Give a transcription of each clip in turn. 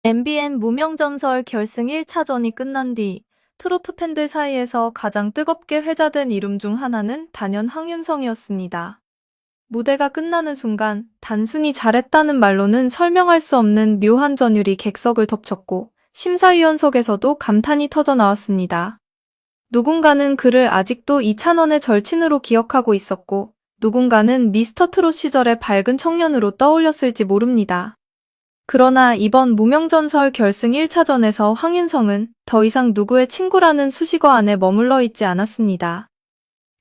MBN 무명전설 결승 1차전이 끝난 뒤 트로트 팬들 사이에서 가장 뜨겁게 회자된 이름 중 하나는 단연 황윤성이었습니다. 무대가 끝나는 순간 단순히 잘했다는 말로는 설명할 수 없는 묘한 전율이 객석을 덮쳤고 심사위원석에서도 감탄이 터져 나왔습니다. 누군가는 그를 아직도 이찬원의 절친으로 기억하고 있었고 누군가는 미스터 트롯 시절의 밝은 청년으로 떠올렸을지 모릅니다. 그러나 이번 무명전설 결승 1차전에서 황윤성은 더 이상 누구의 친구라는 수식어 안에 머물러 있지 않았습니다.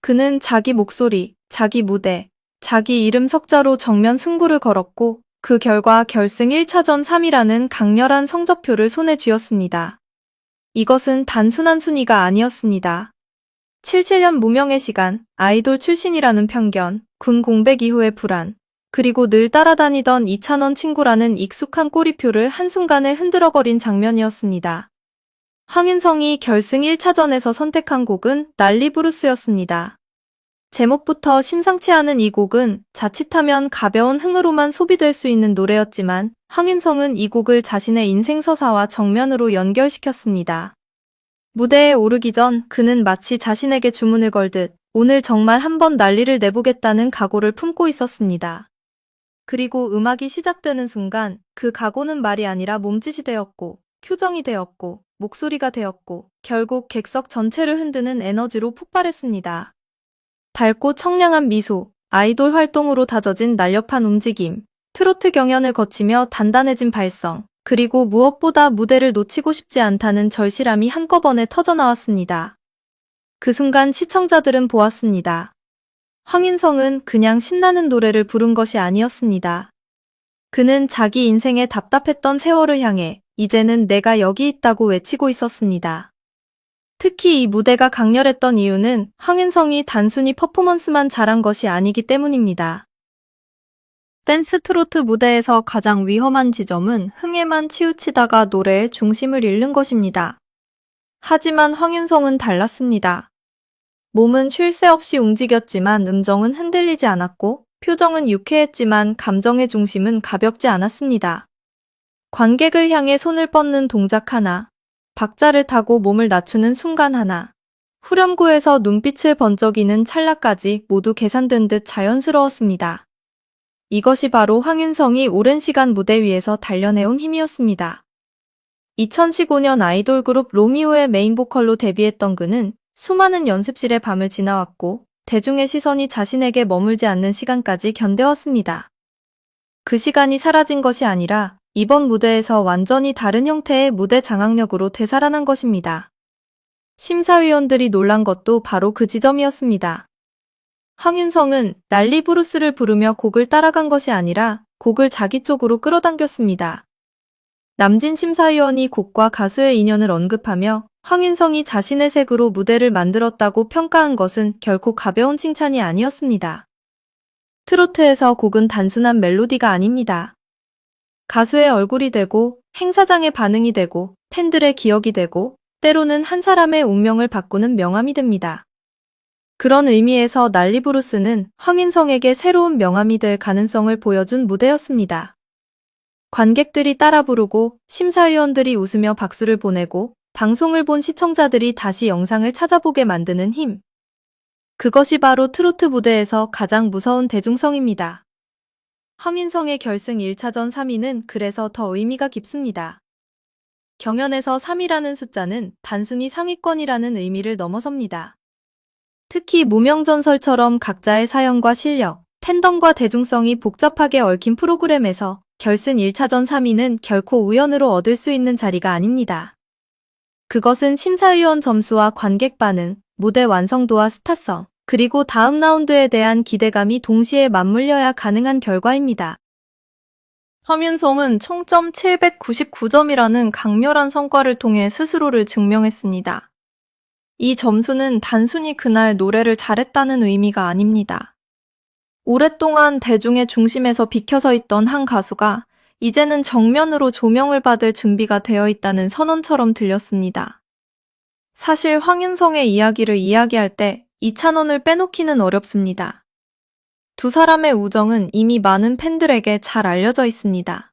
그는 자기 목소리, 자기 무대, 자기 이름 석자로 정면 승부를 걸었고 그 결과 결승 1차전 3위라는 강렬한 성적표를 손에 쥐었습니다. 이것은 단순한 순위가 아니었습니다. 77년 무명의 시간, 아이돌 출신이라는 편견, 군 공백 이후의 불안, 그리고 늘 따라다니던 이찬원 친구라는 익숙한 꼬리표를 한순간에 흔들어버린 장면이었습니다. 황윤성이 결승 1차전에서 선택한 곡은 난리부르스였습니다. 제목부터 심상치 않은 이 곡은 자칫하면 가벼운 흥으로만 소비될 수 있는 노래였지만 황윤성은 이 곡을 자신의 인생 서사와 정면으로 연결시켰습니다. 무대에 오르기 전 그는 마치 자신에게 주문을 걸듯 오늘 정말 한번 난리를 내보겠다는 각오를 품고 있었습니다. 그리고 음악이 시작되는 순간 그 각오는 말이 아니라 몸짓이 되었고 표정이 되었고 목소리가 되었고 결국 객석 전체를 흔드는 에너지로 폭발했습니다. 밝고 청량한 미소, 아이돌 활동으로 다져진 날렵한 움직임, 트로트 경연을 거치며 단단해진 발성, 그리고 무엇보다 무대를 놓치고 싶지 않다는 절실함이 한꺼번에 터져나왔습니다. 그 순간 시청자들은 보았습니다. 황윤성은 그냥 신나는 노래를 부른 것이 아니었습니다. 그는 자기 인생에 답답했던 세월을 향해 이제는 내가 여기 있다고 외치고 있었습니다. 특히 이 무대가 강렬했던 이유는 황윤성이 단순히 퍼포먼스만 잘한 것이 아니기 때문입니다. 댄스 트로트 무대에서 가장 위험한 지점은 흥에만 치우치다가 노래의 중심을 잃는 것입니다. 하지만 황윤성은 달랐습니다. 몸은 쉴 새 없이 움직였지만 음정은 흔들리지 않았고 표정은 유쾌했지만 감정의 중심은 가볍지 않았습니다. 관객을 향해 손을 뻗는 동작 하나, 박자를 타고 몸을 낮추는 순간 하나, 후렴구에서 눈빛을 번쩍이는 찰나까지 모두 계산된 듯 자연스러웠습니다. 이것이 바로 황윤성이 오랜 시간 무대 위에서 단련해온 힘이었습니다. 2015년 아이돌 그룹 로미오의 메인 보컬로 데뷔했던 그는 수많은 연습실의 밤을 지나왔고 대중의 시선이 자신에게 머물지 않는 시간까지 견뎌왔습니다. 그 시간이 사라진 것이 아니라 이번 무대에서 완전히 다른 형태의 무대 장악력으로 되살아난 것입니다. 심사위원들이 놀란 것도 바로 그 지점이었습니다. 황윤성은 난리부르스를 부르며 곡을 따라간 것이 아니라 곡을 자기 쪽으로 끌어당겼습니다. 남진 심사위원이 곡과 가수의 인연을 언급하며 황윤성이 자신의 색으로 무대를 만들었다고 평가한 것은 결코 가벼운 칭찬이 아니었습니다. 트로트에서 곡은 단순한 멜로디가 아닙니다. 가수의 얼굴이 되고 행사장의 반응이 되고 팬들의 기억이 되고 때로는 한 사람의 운명을 바꾸는 명암이 됩니다. 그런 의미에서 난리부르스는 황윤성에게 새로운 명암이 될 가능성을 보여준 무대였습니다. 관객들이 따라 부르고 심사위원들이 웃으며 박수를 보내고 방송을 본 시청자들이 다시 영상을 찾아보게 만드는 힘. 그것이 바로 트로트 무대에서 가장 무서운 대중성입니다. 황윤성의 결승 1차전 3위는 그래서 더 의미가 깊습니다. 경연에서 3위라는 숫자는 단순히 상위권이라는 의미를 넘어섭니다. 특히 무명전설처럼 각자의 사연과 실력, 팬덤과 대중성이 복잡하게 얽힌 프로그램에서 결승 1차전 3위는 결코 우연으로 얻을 수 있는 자리가 아닙니다. 그것은 심사위원 점수와 관객 반응, 무대 완성도와 스타성, 그리고 다음 라운드에 대한 기대감이 동시에 맞물려야 가능한 결과입니다. 황윤성은 총점 799점이라는 강렬한 성과를 통해 스스로를 증명했습니다. 이 점수는 단순히 그날 노래를 잘했다는 의미가 아닙니다. 오랫동안 대중의 중심에서 비켜서 있던 한 가수가 이제는 정면으로 조명을 받을 준비가 되어 있다는 선언처럼 들렸습니다. 사실 황윤성의 이야기를 이야기할 때 이찬원을 빼놓기는 어렵습니다. 두 사람의 우정은 이미 많은 팬들에게 잘 알려져 있습니다.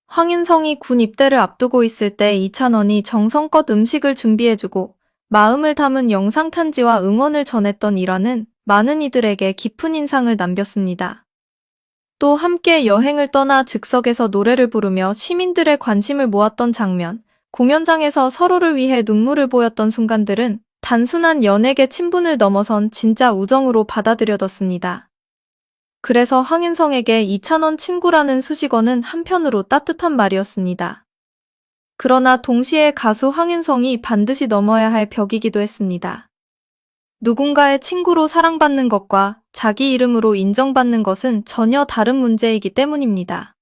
황윤성이 군 입대를 앞두고 있을 때 이찬원이 정성껏 음식을 준비해주고 마음을 담은 영상편지와 응원을 전했던 일화는 많은 이들에게 깊은 인상을 남겼습니다. 또 함께 여행을 떠나 즉석에서 노래를 부르며 시민들의 관심을 모았던 장면, 공연장에서 서로를 위해 눈물을 보였던 순간들은 단순한 연예계 친분을 넘어선 진짜 우정으로 받아들여졌습니다. 그래서 황윤성에게 이찬원 친구라는 수식어는 한편으로 따뜻한 말이었습니다. 그러나 동시에 가수 황윤성이 반드시 넘어야 할 벽이기도 했습니다. 누군가의 친구로 사랑받는 것과 자기 이름으로 인정받는 것은 전혀 다른 문제이기 때문입니다.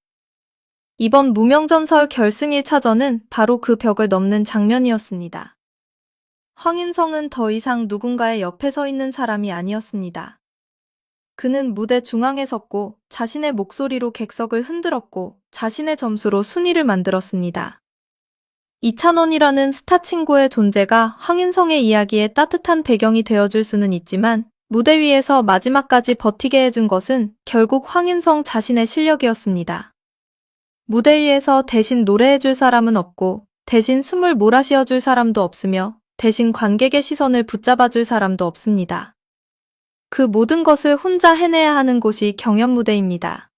이번 무명전설 결승 1차전은 바로 그 벽을 넘는 장면이었습니다. 황윤성은 더 이상 누군가의 옆에 서 있는 사람이 아니었습니다. 그는 무대 중앙에 섰고 자신의 목소리로 객석을 흔들었고 자신의 점수로 순위를 만들었습니다. 이찬원이라는 스타 친구의 존재가 황윤성의 이야기에 따뜻한 배경이 되어줄 수는 있지만 무대 위에서 마지막까지 버티게 해준 것은 결국 황윤성 자신의 실력이었습니다. 무대 위에서 대신 노래해줄 사람은 없고 대신 숨을 몰아쉬어줄 사람도 없으며 대신 관객의 시선을 붙잡아줄 사람도 없습니다. 그 모든 것을 혼자 해내야 하는 곳이 경연 무대입니다.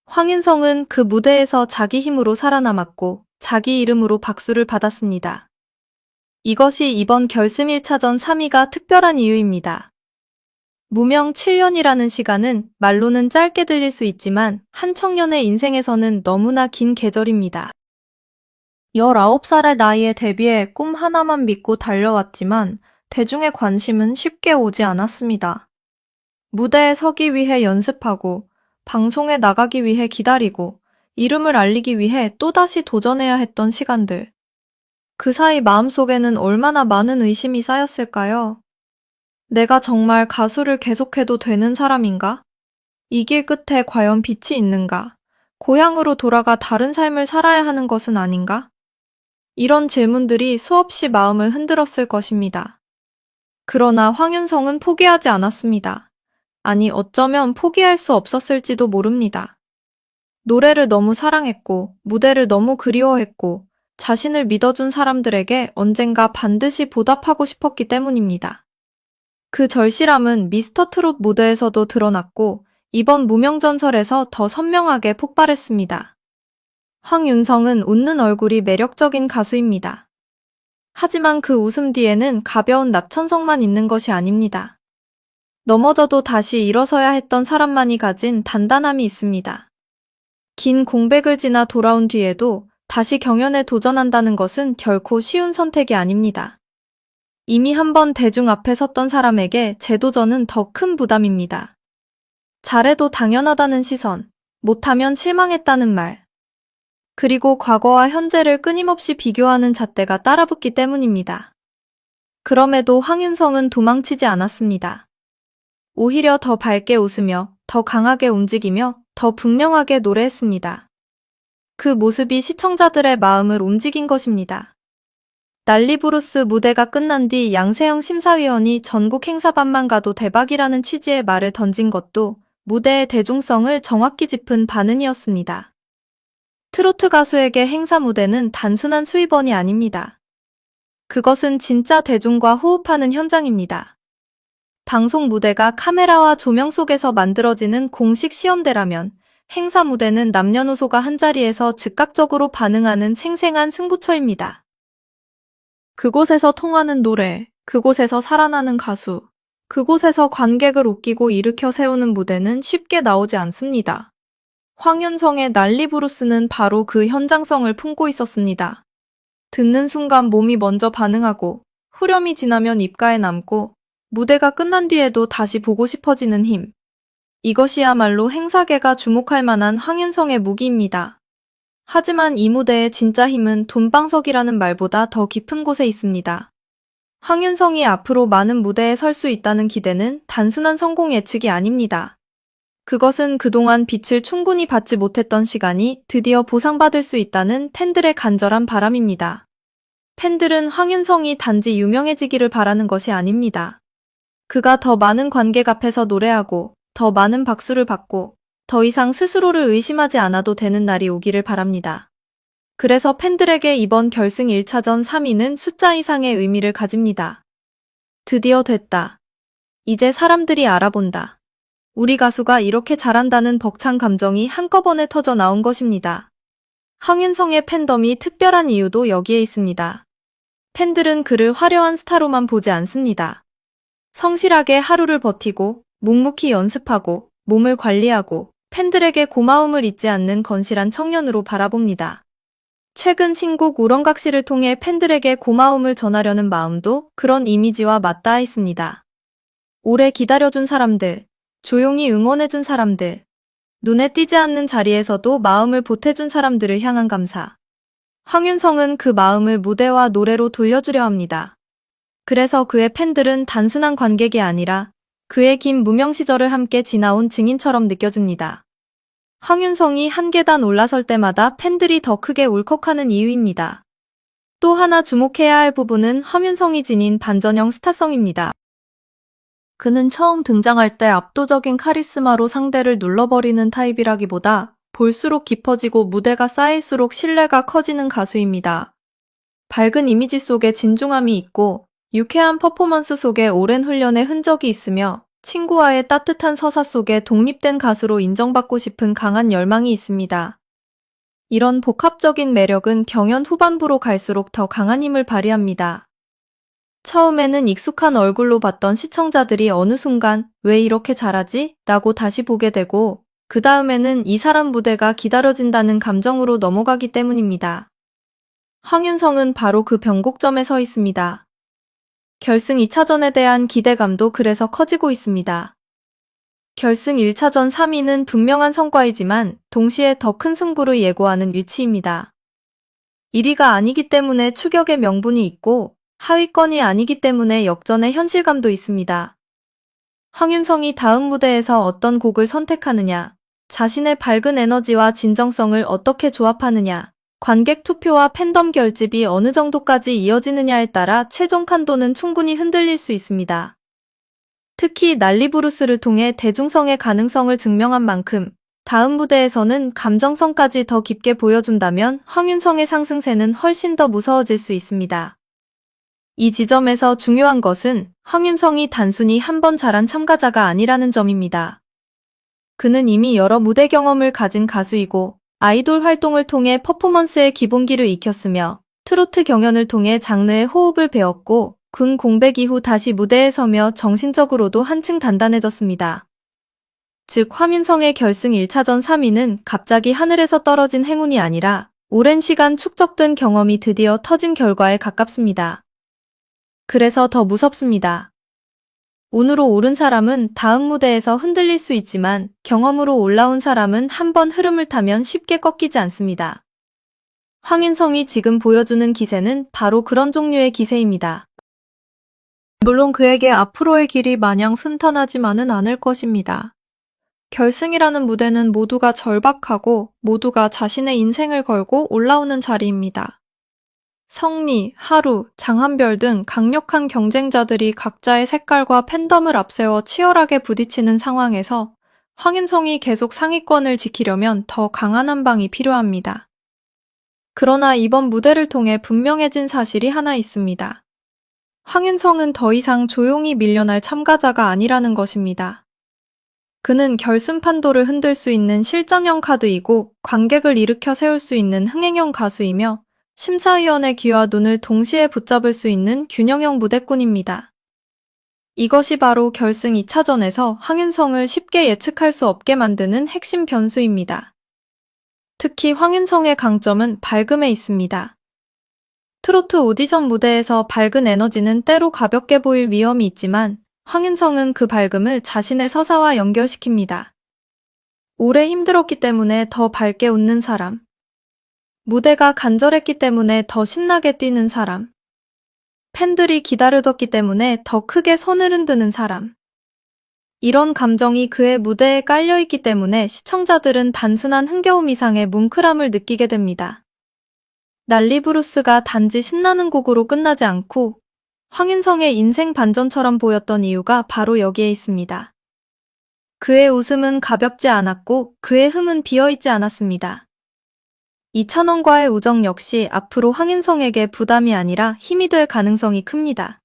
황윤성은 그 무대에서 자기 힘으로 살아남았고 자기 이름으로 박수를 받았습니다. 이것이 이번 결승 1차전 3위가 특별한 이유입니다. 무명 7년이라는 시간은 말로는 짧게 들릴 수 있지만 한 청년의 인생에서는 너무나 긴 계절입니다. 19살의 나이에 데뷔해 꿈 하나만 믿고 달려왔지만 대중의 관심은 쉽게 오지 않았습니다. 무대에 서기 위해 연습하고 방송에 나가기 위해 기다리고 이름을 알리기 위해 또다시 도전해야 했던 시간들. 그 사이 마음속에는 얼마나 많은 의심이 쌓였을까요? 내가 정말 가수를 계속해도 되는 사람인가? 이 길 끝에 과연 빛이 있는가? 고향으로 돌아가 다른 삶을 살아야 하는 것은 아닌가? 이런 질문들이 수없이 마음을 흔들었을 것입니다. 그러나 황윤성은 포기하지 않았습니다. 아니, 어쩌면 포기할 수 없었을지도 모릅니다. 노래를 너무 사랑했고, 무대를 너무 그리워했고, 자신을 믿어준 사람들에게 언젠가 반드시 보답하고 싶었기 때문입니다. 그 절실함은 미스터 트롯 무대에서도 드러났고, 이번 무명전설에서 더 선명하게 폭발했습니다. 황윤성은 웃는 얼굴이 매력적인 가수입니다. 하지만 그 웃음 뒤에는 가벼운 낙천성만 있는 것이 아닙니다. 넘어져도 다시 일어서야 했던 사람만이 가진 단단함이 있습니다. 긴 공백을 지나 돌아온 뒤에도 다시 경연에 도전한다는 것은 결코 쉬운 선택이 아닙니다. 이미 한번 대중 앞에 섰던 사람에게 재도전은 더 큰 부담입니다. 잘해도 당연하다는 시선, 못하면 실망했다는 말, 그리고 과거와 현재를 끊임없이 비교하는 잣대가 따라붙기 때문입니다. 그럼에도 황윤성은 도망치지 않았습니다. 오히려 더 밝게 웃으며, 더 강하게 움직이며, 더 분명하게 노래했습니다. 그 모습이 시청자들의 마음을 움직인 것입니다. 난리부르스 무대가 끝난 뒤 양세형 심사위원이 전국 행사반만 가도 대박이라는 취지의 말을 던진 것도 무대의 대중성을 정확히 짚은 반응이었습니다. 트로트 가수에게 행사 무대는 단순한 수입원이 아닙니다. 그것은 진짜 대중과 호흡하는 현장입니다. 방송 무대가 카메라와 조명 속에서 만들어지는 공식 시험대라면 행사 무대는 남녀노소가 한자리에서 즉각적으로 반응하는 생생한 승부처입니다. 그곳에서 통하는 노래, 그곳에서 살아나는 가수, 그곳에서 관객을 웃기고 일으켜 세우는 무대는 쉽게 나오지 않습니다. 황윤성의 난리부르스는 바로 그 현장성을 품고 있었습니다. 듣는 순간 몸이 먼저 반응하고 후렴이 지나면 입가에 남고 무대가 끝난 뒤에도 다시 보고 싶어지는 힘. 이것이야말로 행사계가 주목할 만한 황윤성의 무기입니다. 하지만 이 무대의 진짜 힘은 돈방석이라는 말보다 더 깊은 곳에 있습니다. 황윤성이 앞으로 많은 무대에 설 수 있다는 기대는 단순한 성공 예측이 아닙니다. 그것은 그동안 빛을 충분히 받지 못했던 시간이 드디어 보상받을 수 있다는 팬들의 간절한 바람입니다. 팬들은 황윤성이 단지 유명해지기를 바라는 것이 아닙니다. 그가 더 많은 관객 앞에서 노래하고 더 많은 박수를 받고 더 이상 스스로를 의심하지 않아도 되는 날이 오기를 바랍니다. 그래서 팬들에게 이번 결승 1차전 3위는 숫자 이상의 의미를 가집니다. 드디어 됐다. 이제 사람들이 알아본다. 우리 가수가 이렇게 잘한다는 벅찬 감정이 한꺼번에 터져 나온 것입니다. 황윤성의 팬덤이 특별한 이유도 여기에 있습니다. 팬들은 그를 화려한 스타로만 보지 않습니다. 성실하게 하루를 버티고 묵묵히 연습하고 몸을 관리하고 팬들에게 고마움을 잊지 않는 건실한 청년으로 바라봅니다. 최근 신곡 우렁각시를 통해 팬들에게 고마움을 전하려는 마음도 그런 이미지와 맞닿아 있습니다. 오래 기다려준 사람들, 조용히 응원해준 사람들, 눈에 띄지 않는 자리에서도 마음을 보태준 사람들을 향한 감사. 황윤성은 그 마음을 무대와 노래로 돌려주려 합니다. 그래서 그의 팬들은 단순한 관객이 아니라 그의 긴 무명 시절을 함께 지나온 증인처럼 느껴집니다. 황윤성이 한 계단 올라설 때마다 팬들이 더 크게 울컥하는 이유입니다. 또 하나 주목해야 할 부분은 황윤성이 지닌 반전형 스타성입니다. 그는 처음 등장할 때 압도적인 카리스마로 상대를 눌러버리는 타입이라기보다 볼수록 깊어지고 무대가 쌓일수록 신뢰가 커지는 가수입니다. 밝은 이미지 속에 진중함이 있고 유쾌한 퍼포먼스 속에 오랜 훈련의 흔적이 있으며 친구와의 따뜻한 서사 속에 독립된 가수로 인정받고 싶은 강한 열망이 있습니다. 이런 복합적인 매력은 경연 후반부로 갈수록 더 강한 힘을 발휘합니다. 처음에는 익숙한 얼굴로 봤던 시청자들이 어느 순간 왜 이렇게 잘하지? 라고 다시 보게 되고 그 다음에는 이 사람 무대가 기다려진다는 감정으로 넘어가기 때문입니다. 황윤성은 바로 그 변곡점에 서 있습니다. 결승 2차전에 대한 기대감도 그래서 커지고 있습니다. 결승 1차전 3위는 분명한 성과이지만 동시에 더 큰 승부를 예고하는 위치입니다. 1위가 아니기 때문에 추격의 명분이 있고 하위권이 아니기 때문에 역전의 현실감도 있습니다. 황윤성이 다음 무대에서 어떤 곡을 선택하느냐, 자신의 밝은 에너지와 진정성을 어떻게 조합하느냐, 관객 투표와 팬덤 결집이 어느 정도까지 이어지느냐에 따라 최종 판도는 충분히 흔들릴 수 있습니다. 특히 난리부르스를 통해 대중성의 가능성을 증명한 만큼 다음 무대에서는 감정성까지 더 깊게 보여준다면 황윤성의 상승세는 훨씬 더 무서워질 수 있습니다. 이 지점에서 중요한 것은 황윤성이 단순히 한 번 잘한 참가자가 아니라는 점입니다. 그는 이미 여러 무대 경험을 가진 가수이고 아이돌 활동을 통해 퍼포먼스의 기본기를 익혔으며 트로트 경연을 통해 장르의 호흡을 배웠고 군 공백 이후 다시 무대에 서며 정신적으로도 한층 단단해졌습니다. 즉 황윤성의 결승 1차전 3위는 갑자기 하늘에서 떨어진 행운이 아니라 오랜 시간 축적된 경험이 드디어 터진 결과에 가깝습니다. 그래서 더 무섭습니다. 운으로 오른 사람은 다음 무대에서 흔들릴 수 있지만 경험으로 올라온 사람은 한 번 흐름을 타면 쉽게 꺾이지 않습니다. 황윤성이 지금 보여주는 기세는 바로 그런 종류의 기세입니다. 물론 그에게 앞으로의 길이 마냥 순탄하지만은 않을 것입니다. 결승이라는 무대는 모두가 절박하고 모두가 자신의 인생을 걸고 올라오는 자리입니다. 성리, 하루, 장한별 등 강력한 경쟁자들이 각자의 색깔과 팬덤을 앞세워 치열하게 부딪히는 상황에서 황윤성이 계속 상위권을 지키려면 더 강한 한 방이 필요합니다. 그러나 이번 무대를 통해 분명해진 사실이 하나 있습니다. 황윤성은 더 이상 조용히 밀려날 참가자가 아니라는 것입니다. 그는 결승 판도를 흔들 수 있는 실전형 카드이고 관객을 일으켜 세울 수 있는 흥행형 가수이며 심사위원의 귀와 눈을 동시에 붙잡을 수 있는 균형형 무대꾼입니다. 이것이 바로 결승 2차전에서 황윤성을 쉽게 예측할 수 없게 만드는 핵심 변수입니다. 특히 황윤성의 강점은 밝음에 있습니다. 트로트 오디션 무대에서 밝은 에너지는 때로 가볍게 보일 위험이 있지만 황윤성은 그 밝음을 자신의 서사와 연결시킵니다. 오래 힘들었기 때문에 더 밝게 웃는 사람. 무대가 간절했기 때문에 더 신나게 뛰는 사람. 팬들이 기다려졌기 때문에 더 크게 손을 흔드는 사람. 이런 감정이 그의 무대에 깔려있기 때문에 시청자들은 단순한 흥겨움 이상의 뭉클함을 느끼게 됩니다. 난리부르스가 단지 신나는 곡으로 끝나지 않고 황윤성의 인생 반전처럼 보였던 이유가 바로 여기에 있습니다. 그의 웃음은 가볍지 않았고 그의 흠은 비어있지 않았습니다. 이찬원과의 우정 역시 앞으로 황윤성에게 부담이 아니라 힘이 될 가능성이 큽니다.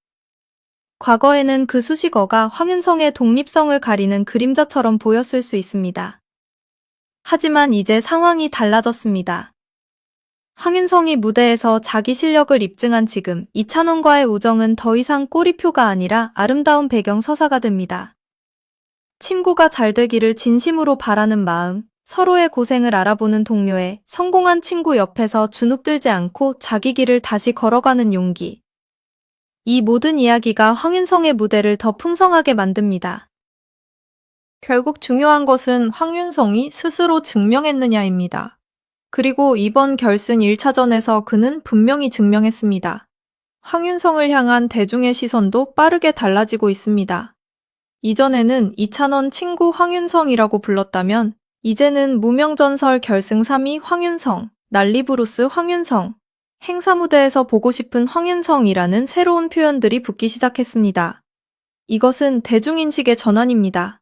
과거에는 그 수식어가 황윤성의 독립성을 가리는 그림자처럼 보였을 수 있습니다. 하지만 이제 상황이 달라졌습니다. 황윤성이 무대에서 자기 실력을 입증한 지금 이찬원과의 우정은 더 이상 꼬리표가 아니라 아름다운 배경 서사가 됩니다. 친구가 잘 되기를 진심으로 바라는 마음, 서로의 고생을 알아보는 동료애, 성공한 친구 옆에서 주눅들지 않고 자기 길을 다시 걸어가는 용기. 이 모든 이야기가 황윤성의 무대를 더 풍성하게 만듭니다. 결국 중요한 것은 황윤성이 스스로 증명했느냐입니다. 그리고 이번 결승 1차전에서 그는 분명히 증명했습니다. 황윤성을 향한 대중의 시선도 빠르게 달라지고 있습니다. 이전에는 이찬원 친구 황윤성이라고 불렀다면 이제는 무명전설 결승 3위 황윤성, 난리브루스 황윤성, 행사 무대에서 보고 싶은 황윤성이라는 새로운 표현들이 붙기 시작했습니다. 이것은 대중인식의 전환입니다.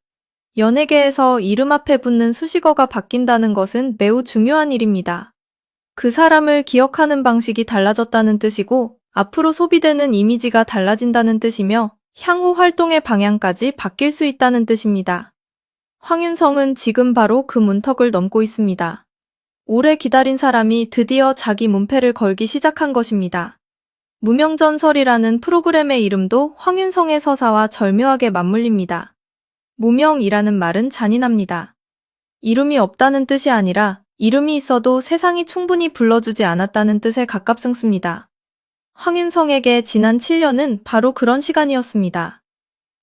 연예계에서 이름 앞에 붙는 수식어가 바뀐다는 것은 매우 중요한 일입니다. 그 사람을 기억하는 방식이 달라졌다는 뜻이고 앞으로 소비되는 이미지가 달라진다는 뜻이며 향후 활동의 방향까지 바뀔 수 있다는 뜻입니다. 황윤성은 지금 바로 그 문턱을 넘고 있습니다. 오래 기다린 사람이 드디어 자기 문패를 걸기 시작한 것입니다. 무명전설이라는 프로그램의 이름도 황윤성의 서사와 절묘하게 맞물립니다. 무명이라는 말은 잔인합니다. 이름이 없다는 뜻이 아니라 이름이 있어도 세상이 충분히 불러주지 않았다는 뜻에 가깝습니다. 황윤성에게 지난 7년은 바로 그런 시간이었습니다.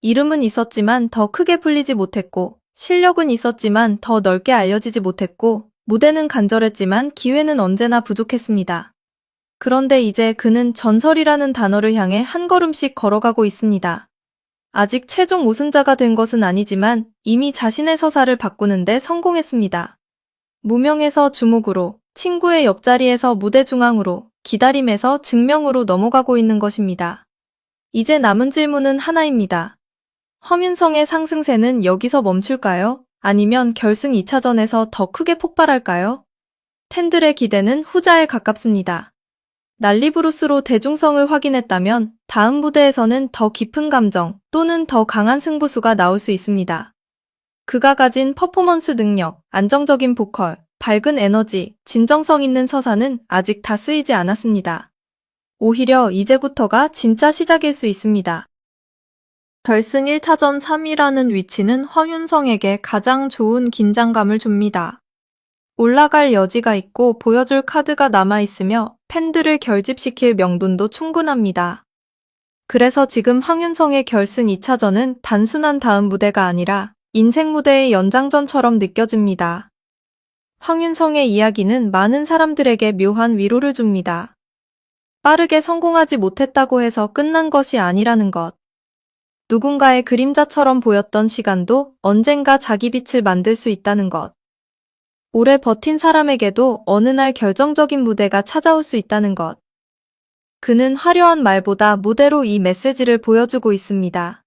이름은 있었지만 더 크게 불리지 못했고, 실력은 있었지만 더 넓게 알려지지 못했고, 무대는 간절했지만 기회는 언제나 부족했습니다. 그런데 이제 그는 전설이라는 단어를 향해 한 걸음씩 걸어가고 있습니다. 아직 최종 우승자가 된 것은 아니지만 이미 자신의 서사를 바꾸는데 성공했습니다. 무명에서 주목으로, 친구의 옆자리에서 무대 중앙으로, 기다림에서 증명으로 넘어가고 있는 것입니다. 이제 남은 질문은 하나입니다. 황윤성의 상승세는 여기서 멈출까요? 아니면 결승 2차전에서 더 크게 폭발할까요? 팬들의 기대는 후자에 가깝습니다. 난리브루스로 대중성을 확인했다면 다음 무대에서는 더 깊은 감정 또는 더 강한 승부수가 나올 수 있습니다. 그가 가진 퍼포먼스 능력, 안정적인 보컬, 밝은 에너지, 진정성 있는 서사는 아직 다 쓰이지 않았습니다. 오히려 이제부터가 진짜 시작일 수 있습니다. 결승 1차전 3위라는 위치는 황윤성에게 가장 좋은 긴장감을 줍니다. 올라갈 여지가 있고 보여줄 카드가 남아있으며 팬들을 결집시킬 명분도 충분합니다. 그래서 지금 황윤성의 결승 2차전은 단순한 다음 무대가 아니라 인생 무대의 연장전처럼 느껴집니다. 황윤성의 이야기는 많은 사람들에게 묘한 위로를 줍니다. 빠르게 성공하지 못했다고 해서 끝난 것이 아니라는 것. 누군가의 그림자처럼 보였던 시간도 언젠가 자기 빛을 만들 수 있다는 것. 오래 버틴 사람에게도 어느 날 결정적인 무대가 찾아올 수 있다는 것. 그는 화려한 말보다 무대로 이 메시지를 보여주고 있습니다.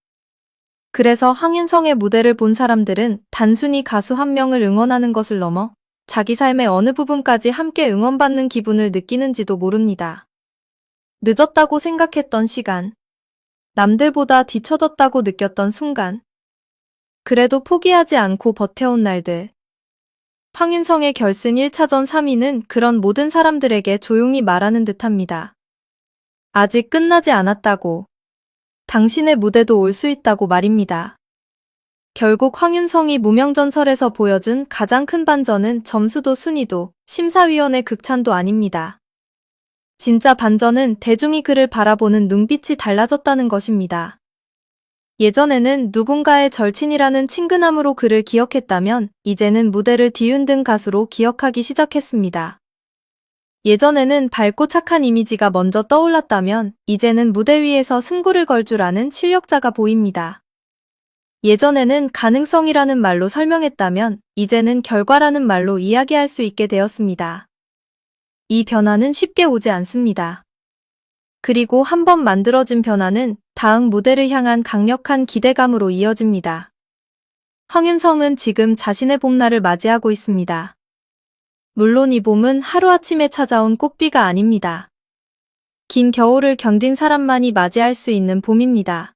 그래서 황윤성의 무대를 본 사람들은 단순히 가수 한 명을 응원하는 것을 넘어 자기 삶의 어느 부분까지 함께 응원받는 기분을 느끼는지도 모릅니다. 늦었다고 생각했던 시간, 남들보다 뒤처졌다고 느꼈던 순간, 그래도 포기하지 않고 버텨온 날들. 황윤성의 결승 1차전 3위는 그런 모든 사람들에게 조용히 말하는 듯합니다. 아직 끝나지 않았다고. 당신의 무대도 올 수 있다고 말입니다. 결국 황윤성이 무명전설에서 보여준 가장 큰 반전은 점수도 순위도 심사위원의 극찬도 아닙니다. 진짜 반전은 대중이 그를 바라보는 눈빛이 달라졌다는 것입니다. 예전에는 누군가의 절친이라는 친근함으로 그를 기억했다면 이제는 무대를 뒤흔든 가수로 기억하기 시작했습니다. 예전에는 밝고 착한 이미지가 먼저 떠올랐다면 이제는 무대 위에서 승부를 걸 줄 아는 실력자가 보입니다. 예전에는 가능성이라는 말로 설명했다면 이제는 결과라는 말로 이야기할 수 있게 되었습니다. 이 변화는 쉽게 오지 않습니다. 그리고 한번 만들어진 변화는 다음 무대를 향한 강력한 기대감으로 이어집니다. 황윤성은 지금 자신의 봄날을 맞이하고 있습니다. 물론 이 봄은 하루아침에 찾아온 꽃비가 아닙니다. 긴 겨울을 견딘 사람만이 맞이할 수 있는 봄입니다.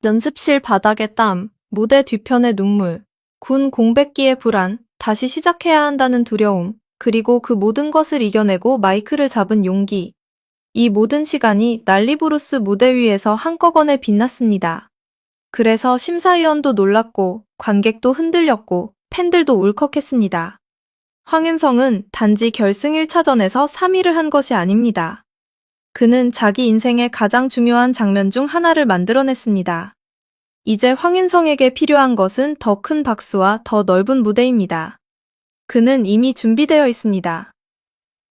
연습실 바닥의 땀, 무대 뒤편의 눈물, 군 공백기의 불안, 다시 시작해야 한다는 두려움, 그리고 그 모든 것을 이겨내고 마이크를 잡은 용기. 이 모든 시간이 난리부르스 무대 위에서 한꺼번에 빛났습니다. 그래서 심사위원도 놀랐고, 관객도 흔들렸고, 팬들도 울컥했습니다. 황윤성은 단지 결승 1차전에서 3위를 한 것이 아닙니다. 그는 자기 인생의 가장 중요한 장면 중 하나를 만들어냈습니다. 이제 황윤성에게 필요한 것은 더 큰 박수와 더 넓은 무대입니다. 그는 이미 준비되어 있습니다.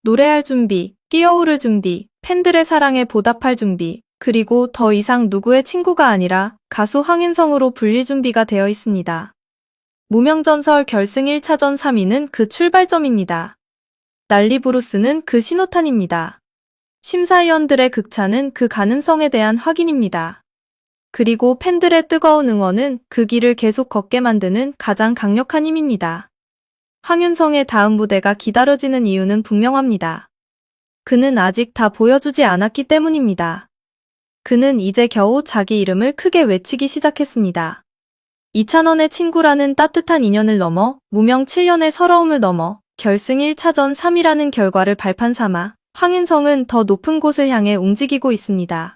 노래할 준비, 뛰어오를 준비, 팬들의 사랑에 보답할 준비, 그리고 더 이상 누구의 친구가 아니라 가수 황윤성으로 불릴 준비가 되어 있습니다. 무명전설 결승 1차전 3위는 그 출발점입니다. 난리부르스는 그 신호탄입니다. 심사위원들의 극찬은 그 가능성에 대한 확인입니다. 그리고 팬들의 뜨거운 응원은 그 길을 계속 걷게 만드는 가장 강력한 힘입니다. 황윤성의 다음 무대가 기다려지는 이유는 분명합니다. 그는 아직 다 보여주지 않았기 때문입니다. 그는 이제 겨우 자기 이름을 크게 외치기 시작했습니다. 이찬원의 친구라는 따뜻한 인연을 넘어 무명 7년의 서러움을 넘어 결승 1차전 3위라는 결과를 발판 삼아 황윤성은 더 높은 곳을 향해 움직이고 있습니다.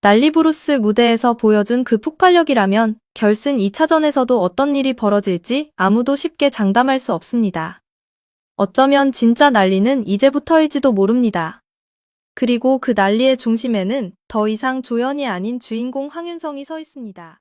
난리부르스 무대에서 보여준 그 폭발력이라면 결승 2차전에서도 어떤 일이 벌어질지 아무도 쉽게 장담할 수 없습니다. 어쩌면 진짜 난리는 이제부터일지도 모릅니다. 그리고 그 난리의 중심에는 더 이상 조연이 아닌 주인공 황윤성이 서 있습니다.